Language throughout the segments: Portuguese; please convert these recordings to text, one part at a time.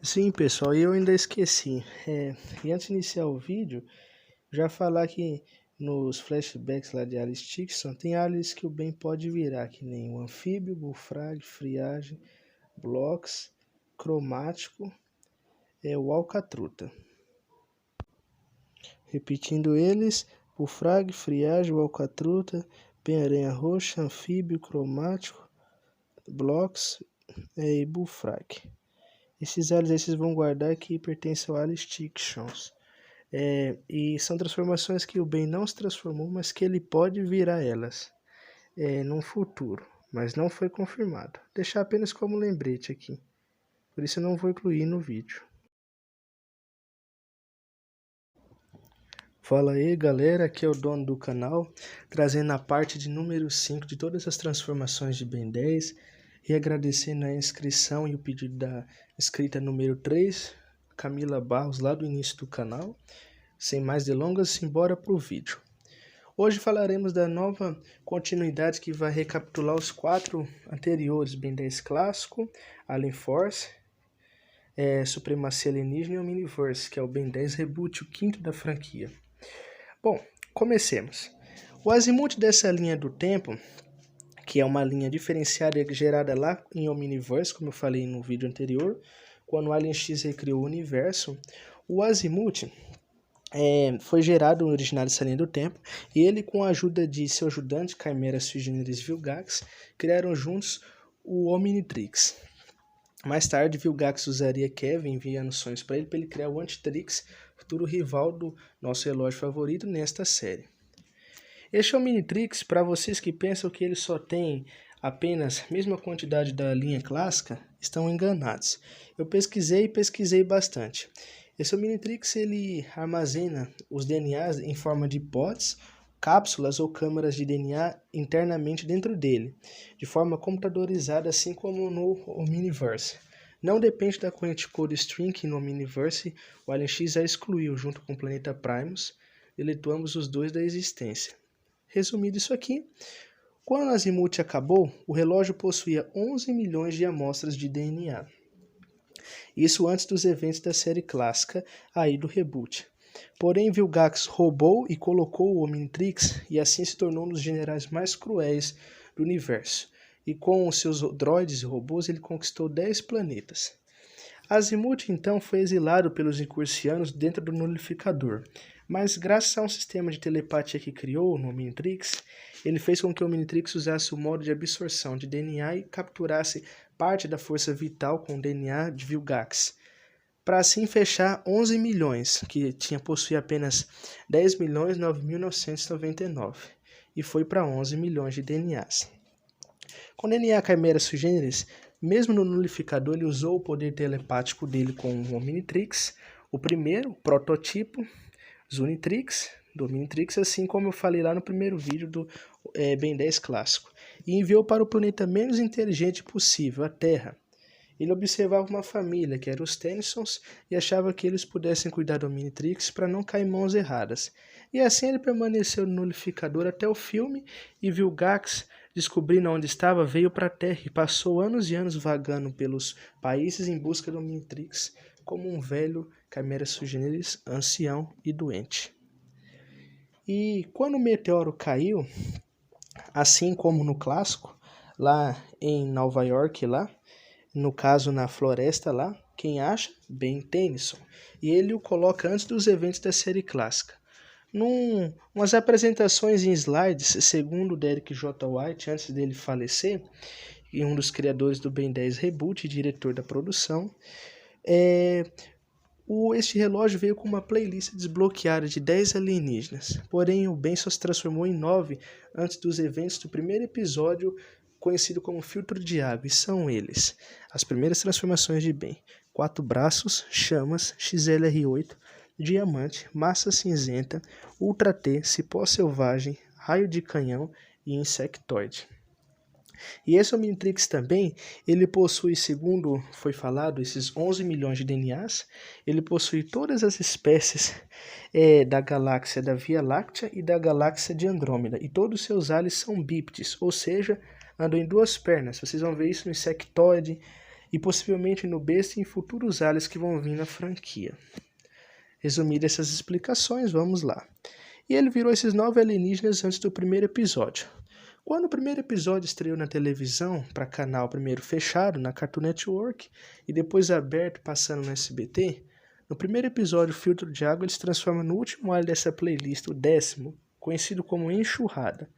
Sim, pessoal, eu ainda esqueci. E antes de iniciar o vídeo, já falar que nos flashbacks lá de Alice Dixon, tem aliens que o bem pode virar, que nem o anfíbio, bullfrog, friagem, blocks, cromático, o alcatruta. Repetindo eles, bullfrog, friagem, alcatruta, bem-aranha roxa, anfíbio, cromático, blocks e bullfrog. Esses aliens aí vocês vão guardar que pertencem ao Alice Dixons. E são transformações que o bem não se transformou, mas que ele pode virar elas num futuro, mas não foi confirmado. Deixar apenas como lembrete aqui, por isso eu não vou incluir no vídeo. Fala aí galera, aqui é o dono do canal, trazendo a parte de número 5 de todas as transformações de Ben 10 e agradecendo a inscrição e o pedido da inscrita número 3, Camila Barros, lá do início do canal. Sem mais delongas, simbora para o vídeo. Hoje falaremos da nova continuidade que vai recapitular os 4 anteriores, Ben 10 clássico, Alien Force, Supremacia Alienígena e Omniverse, que é o Ben 10 Reboot, o quinto da franquia. Bom, comecemos. O azimuth dessa linha do tempo, que é uma linha diferenciada e gerada lá em Omniverse, como eu falei no vídeo anterior, quando o Alien X recriou o universo, o azimuth foi gerado no original dessa linha do tempo, e ele, com a ajuda de seu ajudante, Chimera Sui Generis Vilgax, criaram juntos o Omnitrix. Mais tarde, Vilgax usaria Kevin, enviando sonhos para ele criar o Antitrix, futuro rival do nosso relógio favorito nesta série. Este Omnitrix, para vocês que pensam que ele só tem apenas a mesma quantidade da linha clássica, estão enganados. Eu pesquisei bastante. Esse Omnitrix ele armazena os DNAs em forma de pods, cápsulas ou câmaras de DNA internamente dentro dele, de forma computadorizada, assim como no Omniverse. Não depende da corrente Code String, que no Omniverse o Alien X a excluiu junto com o planeta Primus, deletou ambos os dois da existência. Resumido isso aqui, quando o azimuth acabou, o relógio possuía 11 milhões de amostras de DNA. Isso antes dos eventos da série clássica aí do reboot. Porém, Vilgax roubou e colocou o Omnitrix e assim se tornou um dos generais mais cruéis do universo. E com os seus droids e robôs ele conquistou 10 planetas. Azimuth então foi exilado pelos incursianos dentro do Nulificador, mas graças a um sistema de telepatia que criou no Omnitrix, ele fez com que o Omnitrix usasse o modo de absorção de DNA e capturasse parte da força vital com o DNA de Vilgax, para assim fechar 11 milhões, que possuía apenas 10.009.999, e foi para 11 milhões de DNAs. Com o DNA Chimera Sui Generis, mesmo no Nulificador, ele usou o poder telepático dele com o Omnitrix, o primeiro, o prototipo, Zunitrix, do Omnitrix, assim como eu falei lá no primeiro vídeo do Ben 10 clássico, e enviou para o planeta menos inteligente possível, a Terra. Ele observava uma família, que eram os Tennysons, e achava que eles pudessem cuidar do Omnitrix para não cair em mãos erradas. E assim ele permaneceu no Nulificador até o filme, e Vilgax, descobrindo onde estava, veio para a Terra e passou anos e anos vagando pelos países em busca do Omnitrix, como um velho Chimera Sui Generis, ancião e doente. E quando o meteoro caiu, assim como no clássico, lá em Nova York, no caso na floresta lá, quem acha? Ben Tennyson. E ele o coloca antes dos eventos da série clássica. Umas apresentações em slides, segundo Derek J. White, antes dele falecer, e um dos criadores do Ben 10 Reboot e diretor da produção, este relógio veio com uma playlist desbloqueada de 10 alienígenas. Porém, o Ben só se transformou em 9 antes dos eventos do primeiro episódio, conhecido como Filtro de Água, e são eles: as primeiras transformações de Ben: 4 braços, chamas, XLR8, diamante, massa cinzenta, Ultra T, cipó selvagem, raio de canhão e insectoide. E esse Omnitrix também, ele possui, segundo foi falado, esses 11 milhões de DNAs, ele possui todas as espécies da galáxia da Via Láctea e da galáxia de Andrômeda, e todos os seus aliens são bípedes, ou seja, andam em duas pernas. Vocês vão ver isso no insectoide e possivelmente no besta e em futuros aliens que vão vir na franquia. Resumidas essas explicações, vamos lá. E ele virou esses 9 alienígenas antes do primeiro episódio. Quando o primeiro episódio estreou na televisão, para canal primeiro fechado, na Cartoon Network, e depois aberto, passando no SBT, no primeiro episódio, Filtro de Água, ele se transforma no último alien dessa playlist, o 10º, conhecido como Enxurrada.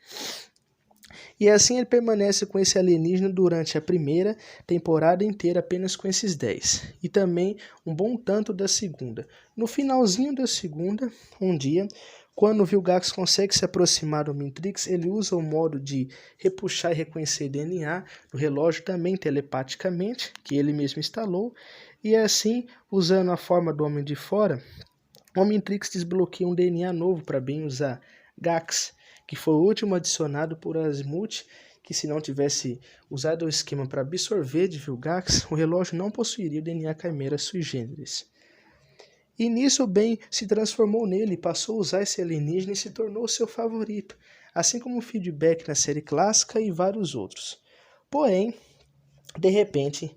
E assim ele permanece com esse alienígena durante a primeira temporada inteira, apenas com esses 10. E também um bom tanto da segunda. No finalzinho da segunda, um dia, quando o Vilgax consegue se aproximar do Omnitrix, ele usa o modo de repuxar e reconhecer DNA no relógio também telepaticamente, que ele mesmo instalou. E assim, usando a forma do Homem de Fora, o Omnitrix desbloqueia um DNA novo para bem usar Gax, que foi o último adicionado por Azimuth, que se não tivesse usado o esquema para absorver de Vilgax, o relógio não possuiria o DNA Chimera sui generis. E nisso o Ben se transformou nele, passou a usar esse alienígena e se tornou seu favorito, assim como o Feedback na série clássica e vários outros. Porém, de repente,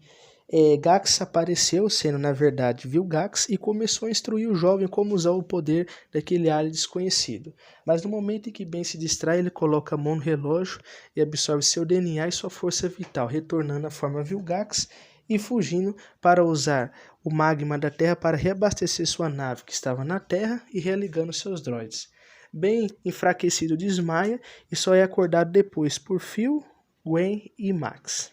Gax apareceu, sendo na verdade Vilgax, e começou a instruir o jovem como usar o poder daquele alien desconhecido. Mas no momento em que Ben se distrai, ele coloca a mão no relógio e absorve seu DNA e sua força vital, retornando à forma Vilgax e fugindo para usar o magma da Terra para reabastecer sua nave que estava na Terra e religando seus droids. Ben, enfraquecido, desmaia e só é acordado depois por Phil, Gwen e Max.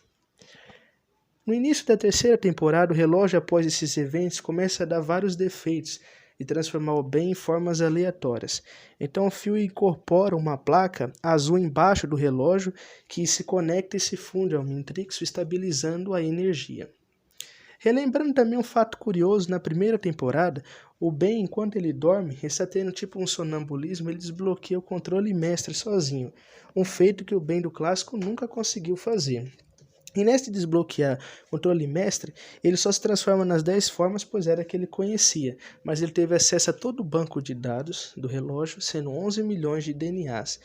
No início da terceira temporada, o relógio, após esses eventos, começa a dar vários defeitos e transformar o Ben em formas aleatórias. Então o Phil incorpora uma placa azul embaixo do relógio que se conecta e se funde ao Omnitrix, estabilizando a energia. Relembrando também um fato curioso, na primeira temporada, o Ben, enquanto ele dorme, está tendo tipo um sonambulismo, ele desbloqueia o controle mestre sozinho, um feito que o Ben do clássico nunca conseguiu fazer. E nesse desbloquear controle mestre, ele só se transforma nas 10 formas, pois era a que ele conhecia, mas ele teve acesso a todo o banco de dados do relógio, sendo 11 milhões de DNAs.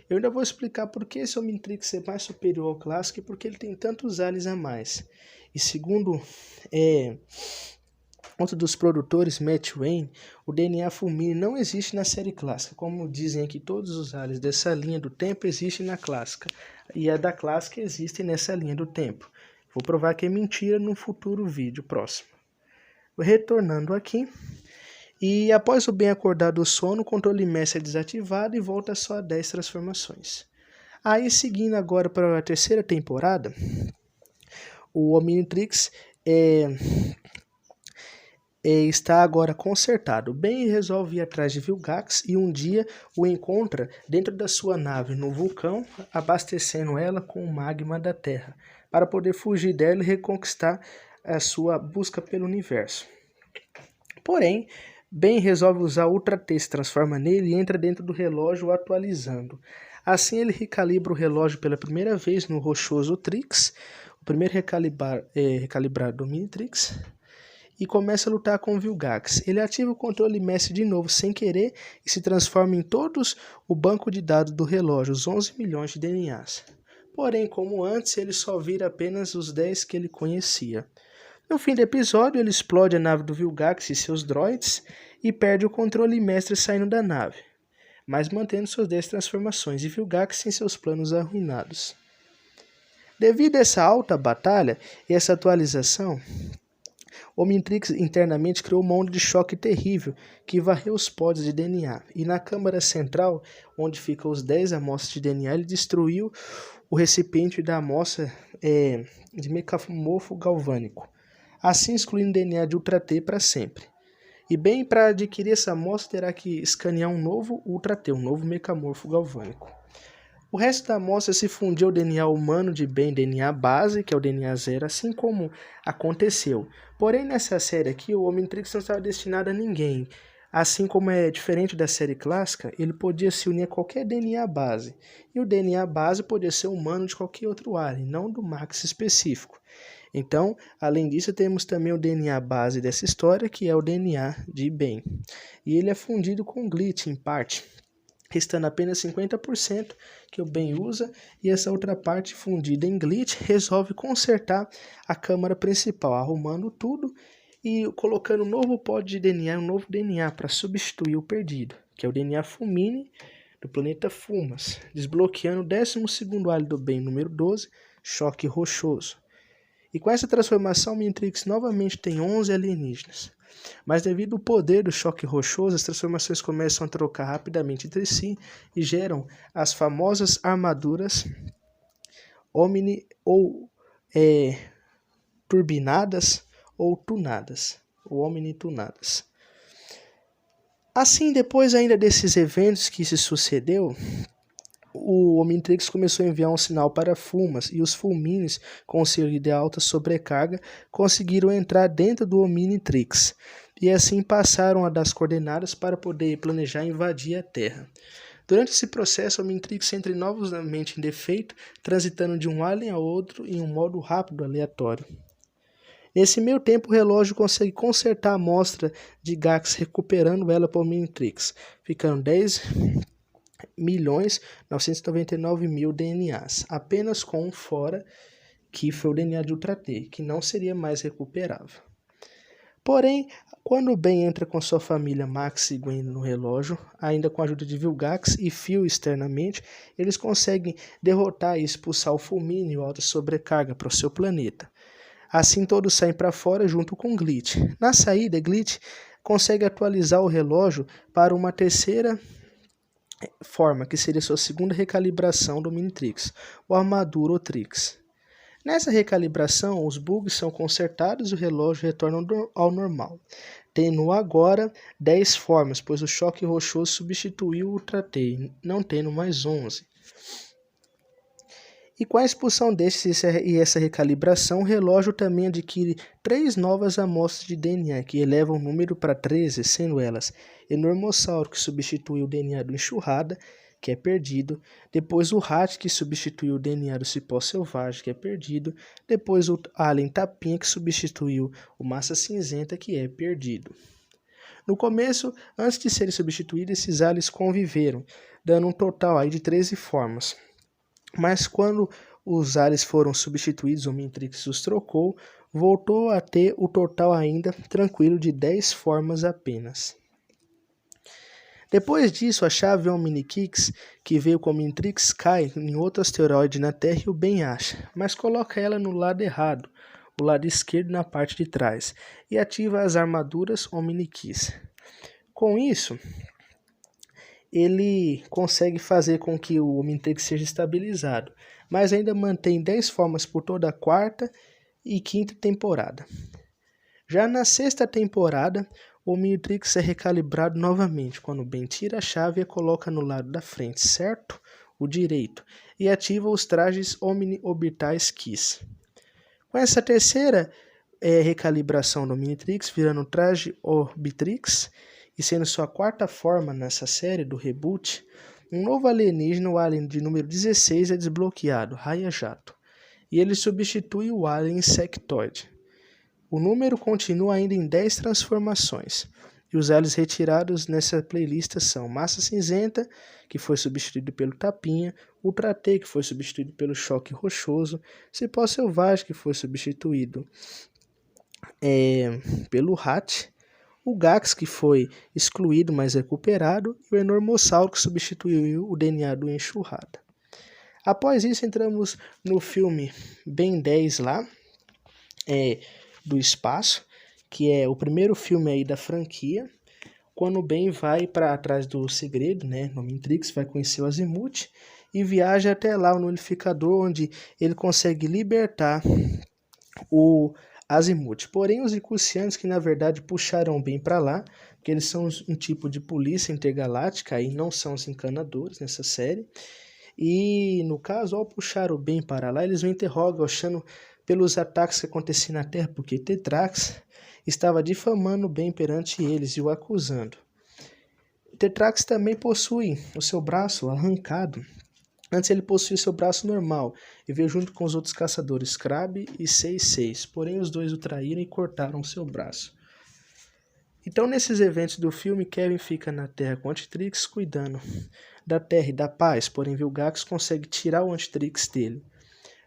Eu ainda vou explicar por que esse Omnitrix é mais superior ao clássico e por que ele tem tantos aliens a mais. E segundo outro dos produtores, Matt Wayne, o DNA Fulmine não existe na série clássica, como dizem aqui todos os aliens dessa linha do tempo existem na clássica, e a da clássica existe nessa linha do tempo. Vou provar que é mentira num futuro vídeo próximo. Retornando aqui, e após o Ben acordar do sono, o controle mestre é desativado e volta só a 10 transformações. Aí, seguindo agora para a terceira temporada, o Omnitrix está agora consertado. Ben resolve ir atrás de Vilgax e um dia o encontra dentro da sua nave no vulcão, abastecendo ela com o magma da Terra, para poder fugir dela e reconquistar a sua busca pelo universo. Porém, Ben resolve usar Ultra T, se transforma nele e entra dentro do relógio atualizando. Assim ele recalibra o relógio pela primeira vez no rochoso Trix, o primeiro recalibrado do Omnitrix, e começa a lutar com o Vilgax. Ele ativa o controle mestre de novo sem querer e se transforma em todos o banco de dados do relógio, os 11 milhões de DNAs. Porém, como antes, ele só vira apenas os 10 que ele conhecia. No fim do episódio, ele explode a nave do Vilgax e seus droids e perde o controle mestre saindo da nave, mas mantendo suas 10 transformações e Vilgax em seus planos arruinados. Devido a essa alta batalha e essa atualização, o Omnitrix internamente criou uma onda de choque terrível que varreu os pods de DNA. E na câmara central, onde ficam os 10 amostras de DNA, ele destruiu o recipiente da amostra de mecamorfo galvânico, assim excluindo o DNA de Ultra T para sempre. E bem, para adquirir essa amostra, terá que escanear um novo Ultra T, um novo mecamorfo galvânico. O resto da amostra se fundiu ao DNA humano de Ben, DNA base, que é o DNA 0, assim como aconteceu. Porém, nessa série aqui, o Omnitrix não estava destinado a ninguém. Assim como é diferente da série clássica, ele podia se unir a qualquer DNA base. E o DNA base podia ser humano de qualquer outro alien, não do Max específico. Então, além disso, temos também o DNA base dessa história, que é o DNA de Ben. E ele é fundido com Glitch, em parte. restando apenas 50% que o Ben usa, e essa outra parte fundida em glitch resolve consertar a câmara principal, arrumando tudo e colocando um novo pod de DNA, um novo DNA para substituir o perdido, que é o DNA Fulmine do planeta Fumas, desbloqueando o 12º alien do Ben, número 12, Choque Rochoso. E com essa transformação, o Omnitrix novamente tem 11 alienígenas. Mas devido ao poder do choque rochoso, as transformações começam a trocar rapidamente entre si e geram as famosas armaduras Omni ou turbinadas ou tunadas, ou Omni-tunadas. Assim, depois ainda desses eventos que se sucedeu, o Omnitrix começou a enviar um sinal para Fumas, e os Fulmines, com auxílio de alta sobrecarga, conseguiram entrar dentro do Omnitrix, e assim passaram a dar as coordenadas para poder planejar invadir a Terra. Durante esse processo, o Omnitrix entra novamente em defeito, transitando de um alien a outro em um modo rápido aleatório. Nesse meio tempo, o relógio consegue consertar a amostra de Gax, recuperando ela para o Omnitrix, ficando 10.999.000 DNAs, apenas com um fora, que foi o DNA de Ultra T, que não seria mais recuperável. Porém, quando o Ben entra com sua família Max e Gwen no relógio, ainda com a ajuda de Vilgax e Phil externamente, eles conseguem derrotar e expulsar o Fulmine e o Alta Sobrecarga para o seu planeta. Assim todos saem para fora junto com Glitch. Na saída, Glitch consegue atualizar o relógio para uma terceira forma, que seria sua segunda recalibração do Omnitrix, o Armadurotrix. Nessa recalibração, os bugs são consertados e o relógio retorna ao normal, tendo agora 10 formas, pois o choque rochoso substituiu o Ultra T, não tendo mais 11. E com a expulsão desses e essa recalibração, o relógio também adquire 3 novas amostras de DNA, que elevam o número para 13, sendo elas Enormossauro, que substitui o DNA do Enxurrada, que é perdido, depois o Rat, que substituiu o DNA do Cipó Selvagem, que é perdido, depois o Alien Tapinha, que substituiu o Massa Cinzenta, que é perdido. No começo, antes de serem substituídos, esses aliens conviveram, dando um total aí de 13 formas. Mas quando os aliens foram substituídos, o Omnitrix os trocou, voltou a ter o total ainda tranquilo de 10 formas apenas. Depois disso, a chave Omnikix, que veio com o Omnitrix, cai em outro asteroide na Terra e o Ben acha, mas coloca ela no lado errado, o lado esquerdo na parte de trás, e ativa as armaduras Omnikix. Com isso, ele consegue fazer com que o Omnitrix seja estabilizado, mas ainda mantém 10 formas por toda a quarta e quinta temporada. Já na sexta temporada, o Omnitrix é recalibrado novamente, quando o Ben tira a chave e a coloca no lado da frente, certo? O direito, e ativa os trajes Omni-Orbitais Kiss. Com essa terceira recalibração do Omnitrix, virando o traje Orbitrix, e sendo sua quarta forma nessa série do reboot, um novo alienígena, o Alien de número 16, é desbloqueado, Raia Jato, e ele substitui o Alien Insectoid. O número continua ainda em 10 transformações, e os aliens retirados nessa playlist são Massa Cinzenta, que foi substituído pelo Tapinha, Ultra T, que foi substituído pelo Choque Rochoso, Cipó Selvagem, que foi substituído pelo Rat, o Gax, que foi excluído, mas recuperado, e o Enormossauro, que substituiu o DNA do Enxurrada. Após isso, entramos no filme Ben 10 lá, do espaço, que é o primeiro filme aí da franquia, quando o Ben vai para atrás do segredo, né, no Omnitrix, vai conhecer o Azimuth e viaja até lá o Nulificador, onde ele consegue libertar o Azimuth. Porém, os Icrucianos, que na verdade puxaram o Ben para lá, porque eles são um tipo de polícia intergaláctica e não são os encanadores nessa série, e no caso, ao puxar o Ben para lá, eles o interrogam, achando pelos ataques que aconteciam na Terra, porque Tetrax estava difamando o Ben perante eles e o acusando. Tetrax também possui o seu braço arrancado. Antes ele possuía o seu braço normal e veio junto com os outros caçadores, Crab e 66. Porém, os dois o traíram e cortaram o seu braço. Então, nesses eventos do filme, Kevin fica na Terra com o Antitrix, cuidando da Terra e da paz, porém Vilgax consegue tirar o Antitrix dele.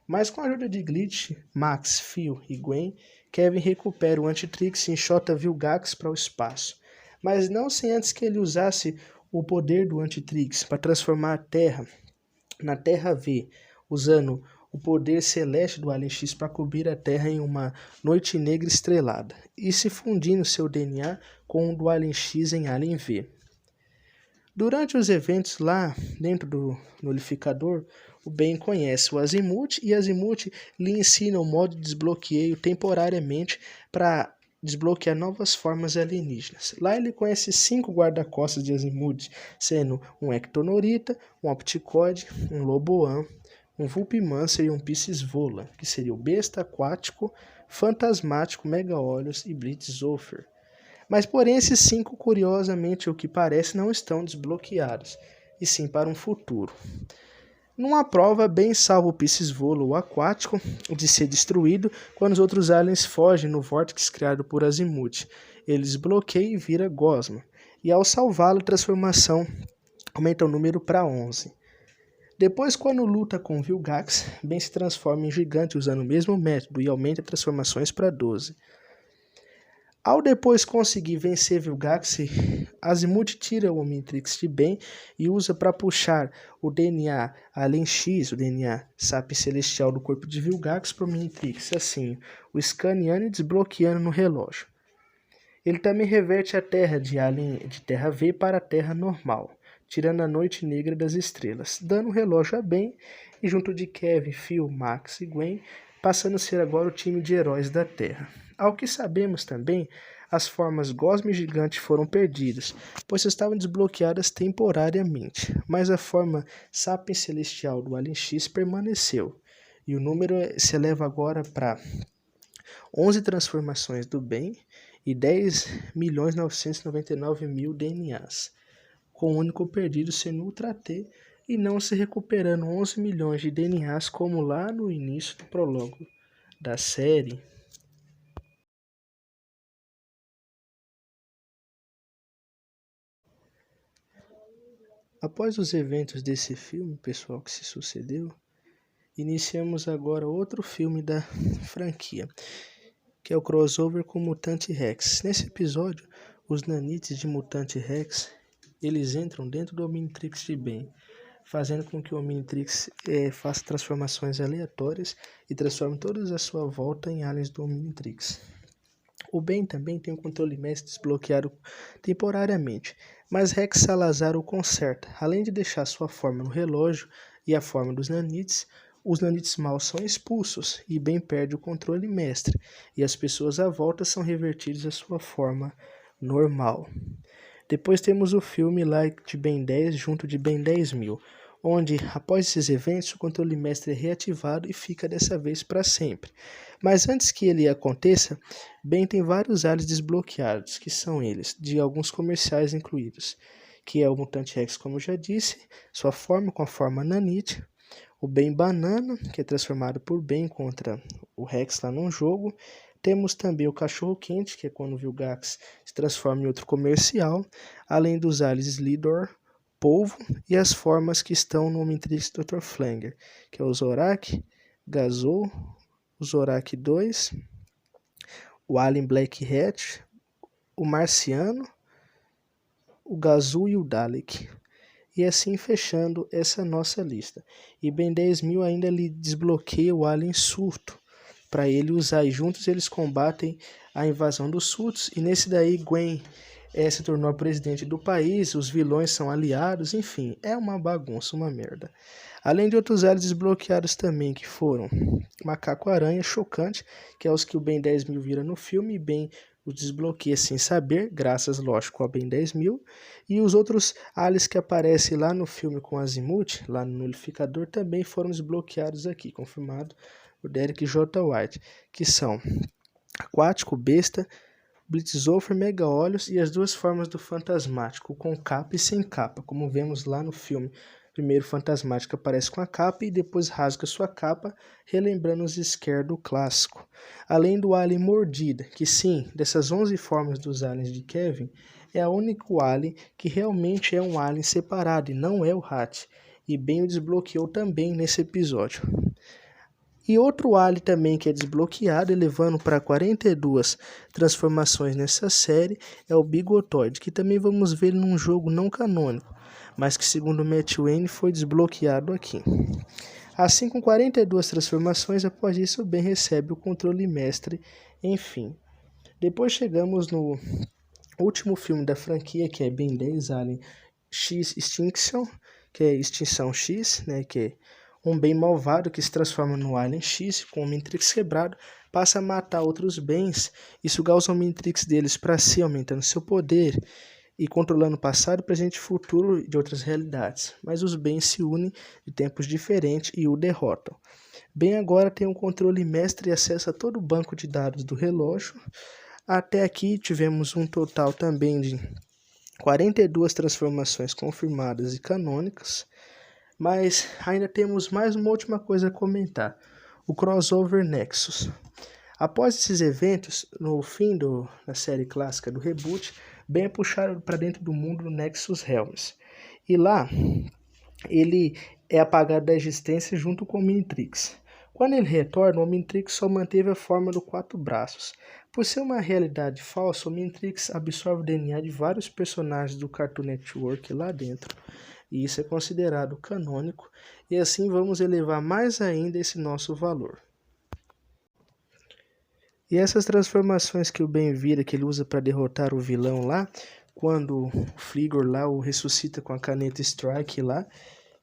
Mas com a ajuda de Glitch, Max, Phil e Gwen, Kevin recupera o Antitrix e enxota Vilgax para o espaço. Mas não sem antes que ele usasse o poder do Antitrix para transformar a Terra na Terra V, usando o poder celeste do Alien X para cobrir a Terra em uma noite negra estrelada, e se fundindo seu DNA com o do Alien X em Alien V. Durante os eventos lá dentro do nullificador, o Ben conhece o Azimuth e Azimuth lhe ensina o modo de desbloqueio temporariamente para desbloquear novas formas alienígenas. Lá ele conhece 5 guarda-costas de Azimuth, sendo um Ectonorita, um Opticode, um Loboan, um Vulpimancer e um Piscisvola, que seria o besta aquático, fantasmático, mega-olhos e Blitzzofer. Mas porém esses 5, curiosamente o que parece, não estão desbloqueados, e sim para um futuro. Numa prova, Ben salva o Piscisvola, o aquático, de ser destruído quando os outros aliens fogem no vórtice criado por Azimuth. Ele desbloqueia e vira Gosma, e ao salvá-lo a transformação aumenta o número para 11. Depois, quando luta com Vilgax, Ben se transforma em gigante usando o mesmo método e aumenta transformações para 12. Ao depois conseguir vencer Vilgax, Azimuth tira o Omnitrix de Ben e usa para puxar o DNA Alien X, o DNA Sapiens Celestial do corpo de Vilgax para o Omnitrix, assim, o escaneando e desbloqueando no relógio. Ele também reverte a Terra de Terra V para a Terra normal, tirando a noite negra das estrelas, dando o relógio a Ben e junto de Kevin, Phil, Max e Gwen, passando a ser agora o time de heróis da Terra. Ao que sabemos também, as formas Gosma e Gigante foram perdidas, pois estavam desbloqueadas temporariamente, mas a forma Sapiens Celestial do Alien X permaneceu, e o número se eleva agora para 11 transformações do Ben e 10.999.000 DNAs, com o único perdido sendo Ultra T e não se recuperando 11 milhões de DNAs como lá no início do prólogo da série. Após os eventos desse filme, pessoal, que se sucedeu, iniciamos agora outro filme da franquia, que é o crossover com Mutante Rex. Nesse episódio, os nanites de Mutante Rex, eles entram dentro do Omnitrix de Ben, fazendo com que o Omnitrix faça transformações aleatórias e transforme todas à sua volta em aliens do Omnitrix. O Ben também tem o controle mestre desbloqueado temporariamente, mas Rex Salazar o conserta. Além de deixar sua forma no relógio e a forma dos nanites, os nanites maus são expulsos e Ben perde o controle mestre, e as pessoas à volta são revertidas à sua forma normal. Depois temos o filme lá de Ben 10 junto de Ben 10.000, onde, após esses eventos, o controle mestre é reativado e fica dessa vez para sempre. Mas antes que ele aconteça, Ben tem vários aliens desbloqueados, que são eles, de alguns comerciais incluídos, que é o Mutante Rex, como eu já disse, sua forma com a forma Nanite, o Ben Banana, que é transformado por Ben contra o Rex lá num jogo. Temos também o Cachorro Quente, que é quando o Vilgax se transforma em outro comercial, além dos aliens Slidor, Polvo e as formas que estão no Omnitrix Dr. Flanger, que é o Zorak, Gazou, o Zorak 2, o Alien Black Hat, o Marciano, o Gazoo e o Dalek. E assim fechando essa nossa lista. E Ben 10.000 ainda lhe desbloqueia o Alien Surto, para ele usar, e juntos eles combatem a invasão dos surtos, e nesse daí Gwen se tornou a presidente do país, os vilões são aliados, enfim, é uma bagunça, uma merda. Além de outros aliens desbloqueados também, que foram Macaco-Aranha, Chocante, que é os que o Ben 10.000 vira no filme, e Ben o desbloqueia sem saber, graças, lógico, ao Ben 10.000, e os outros aliens que aparecem lá no filme com Azimuth, lá no Nullificador, também foram desbloqueados aqui, confirmado o Derek J. White, que são Aquático, Besta, Blitzzofer, Mega-Olhos e as duas formas do Fantasmático, com capa e sem capa, como vemos lá no filme Primeiro Fantasmática aparece com a capa e depois rasga sua capa, relembrando os scare do clássico. Além do alien Mordida, que sim, dessas 11 formas dos aliens de Kevin, é a único alien que realmente é um alien separado e não é o Hat. E bem o desbloqueou também nesse episódio. E outro alien também que é desbloqueado, elevando para 42 transformações nessa série, é o Bigotoid, que também vamos ver num jogo não canônico, mas que segundo Matt Wayne foi desbloqueado aqui. Assim, com 42 transformações, após isso o Ben recebe o controle mestre, enfim. Depois chegamos no último filme da franquia, que é Ben 10 Alien X Extinction, que é Extinção X, né, que é um bem malvado que se transforma no Alien X, com o Omnitrix quebrado, passa a matar outros bens e sugar os Omnitrix deles para si, aumentando seu poder e controlando o passado, presente e futuro de outras realidades. Mas os bens se unem de tempos diferentes e o derrotam. Ben agora tem um controle mestre e acesso a todo o banco de dados do relógio. Até aqui tivemos um total também de 42 transformações confirmadas e canônicas. Mas ainda temos mais uma última coisa a comentar, o Crossover Nexus. Após esses eventos, no fim da série clássica do reboot, Ben é puxado para dentro do mundo do Nexus Realms. E lá, ele é apagado da existência junto com o Omnitrix. Quando ele retorna, o Omnitrix só manteve a forma do 4 braços. Por ser uma realidade falsa, o Omnitrix absorve o DNA de vários personagens do Cartoon Network lá dentro. E isso é considerado canônico, e assim vamos elevar mais ainda esse nosso valor. E essas transformações que o Ben vira, que ele usa para derrotar o vilão lá, quando o Fligor lá o ressuscita com a caneta Strike lá,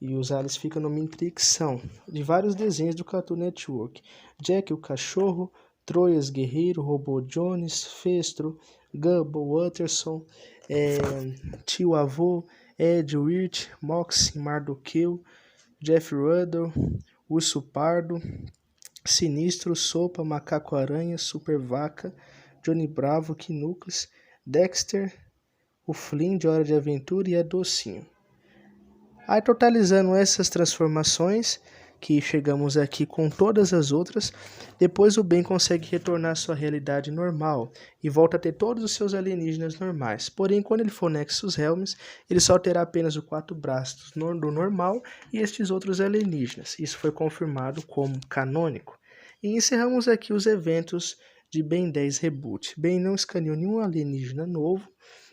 e os aliens ficam no Omnitrix, são de vários desenhos do Cartoon Network. Jack o Cachorro, Troias Guerreiro, Robô Jones, Festro, Gubble, Utterson, Tio Avô, Ed Wirt, Moxie, Mardoqueu, Jeff Ruddle, Urso Pardo, Sinistro, Sopa, Macaco-Aranha, Super Vaca, Johnny Bravo, Knuckles, Dexter, o Flynn de Hora de Aventura e a Docinho. Aí, totalizando essas transformações, que chegamos aqui com todas as outras, depois o Ben consegue retornar à sua realidade normal e volta a ter todos os seus alienígenas normais. Porém, quando ele for Nexus Realms, ele só terá apenas os 4 braços do normal e estes outros alienígenas. Isso foi confirmado como canônico. E encerramos aqui os eventos de Ben 10 Reboot. Ben não escaneou nenhum alienígena novo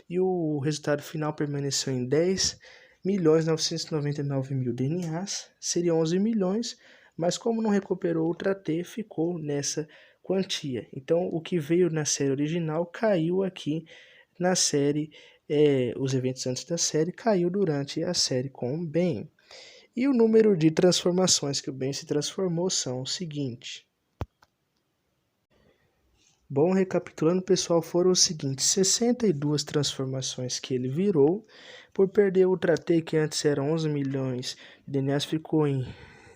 e o resultado final permaneceu em 10.999.000 DNAs, seriam 11 milhões, mas como não recuperou Ultra T, ficou nessa quantia. Então, o que veio na série original caiu aqui na série, os eventos antes da série, caiu durante a série com o Ben. E o número de transformações que o Ben se transformou são o seguinte. Bom, recapitulando, pessoal, foram os seguintes: 62 transformações que ele virou. Por perder o Ultra T, que antes era 11 milhões de DNAs, ficou em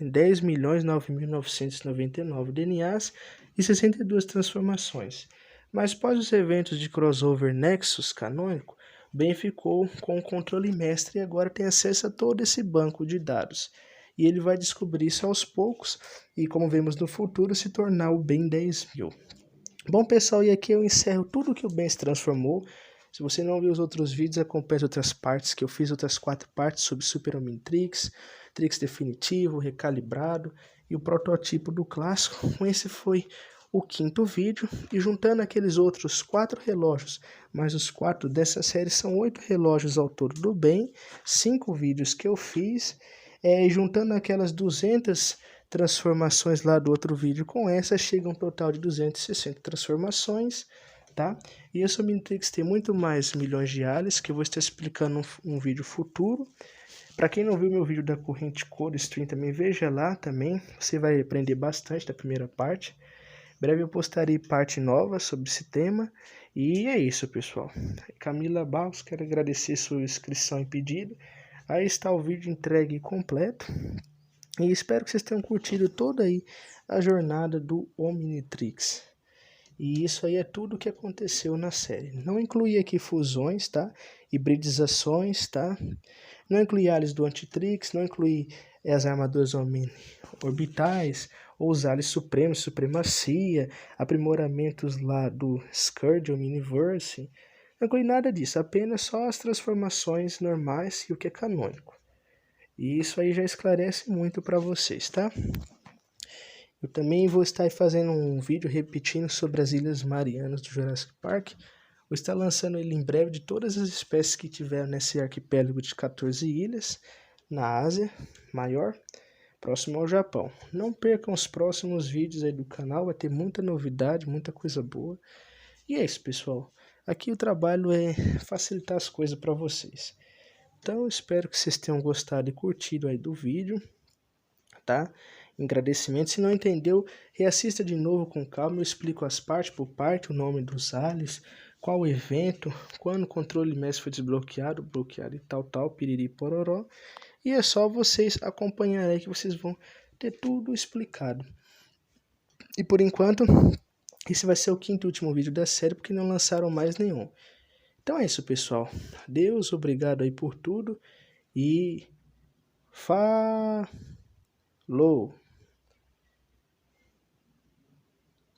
10.009.999 DNAs e 62 transformações. Mas após os eventos de crossover Nexus canônico, Ben ficou com o controle mestre e agora tem acesso a todo esse banco de dados. E ele vai descobrir isso aos poucos e, como vemos no futuro, se tornar o Ben 10.000. Bom, pessoal, e aqui eu encerro tudo que o Ben se transformou. Se você não viu os outros vídeos, acompanhe as outras partes, que eu fiz outras 4 partes sobre Super Omnitrix, Trix definitivo, recalibrado e o protótipo do clássico. Esse foi o 5º vídeo, e juntando aqueles outros 4 relógios, mais os 4 dessa série, são 8 relógios ao todo do Ben, 5 vídeos que eu fiz, e juntando aquelas 200 transformações lá do outro vídeo com essa, chega um total de 260 transformações, tá? E esse Omnitrix tem muito mais milhões de aliens, que eu vou estar explicando um vídeo futuro. Para quem não viu meu vídeo da corrente Code Stream, também veja lá também, você vai aprender bastante da primeira parte. Em breve eu postarei parte nova sobre esse tema. E é isso, pessoal. Camila Barros, quero agradecer sua inscrição e pedido. Aí está o vídeo entregue completo. E espero que vocês tenham curtido toda aí a jornada do Omnitrix. E isso aí é tudo o que aconteceu na série. Não inclui aqui fusões, tá? Hibridizações, tá? Não inclui aliens do Antitrix, não inclui as armaduras orbitais, ou os aliens supremos, supremacia, aprimoramentos lá do Scourge Omniverse. Não inclui nada disso, apenas só as transformações normais e o que é canônico. E isso aí já esclarece muito para vocês, tá? Eu também vou estar fazendo um vídeo repetindo sobre as Ilhas Marianas do Jurassic Park. Vou estar lançando ele em breve de todas as espécies que tiveram nesse arquipélago de 14 ilhas, na Ásia Maior, próximo ao Japão. Não percam os próximos vídeos aí do canal, vai ter muita novidade, muita coisa boa. E é isso, pessoal. Aqui o trabalho é facilitar as coisas para vocês. Então eu espero que vocês tenham gostado e curtido aí do vídeo, tá? Agradecimento. Se não entendeu, reassista de novo com calma. Eu explico as partes por parte, o nome dos aliens, qual o evento, quando o controle mestre foi desbloqueado, bloqueado e tal, piriri pororó. E é só vocês acompanharem aí que vocês vão ter tudo explicado. E por enquanto, esse vai ser o quinto e último vídeo da série, porque não lançaram mais nenhum. Então é isso, pessoal. Deus, obrigado aí por tudo. E falou!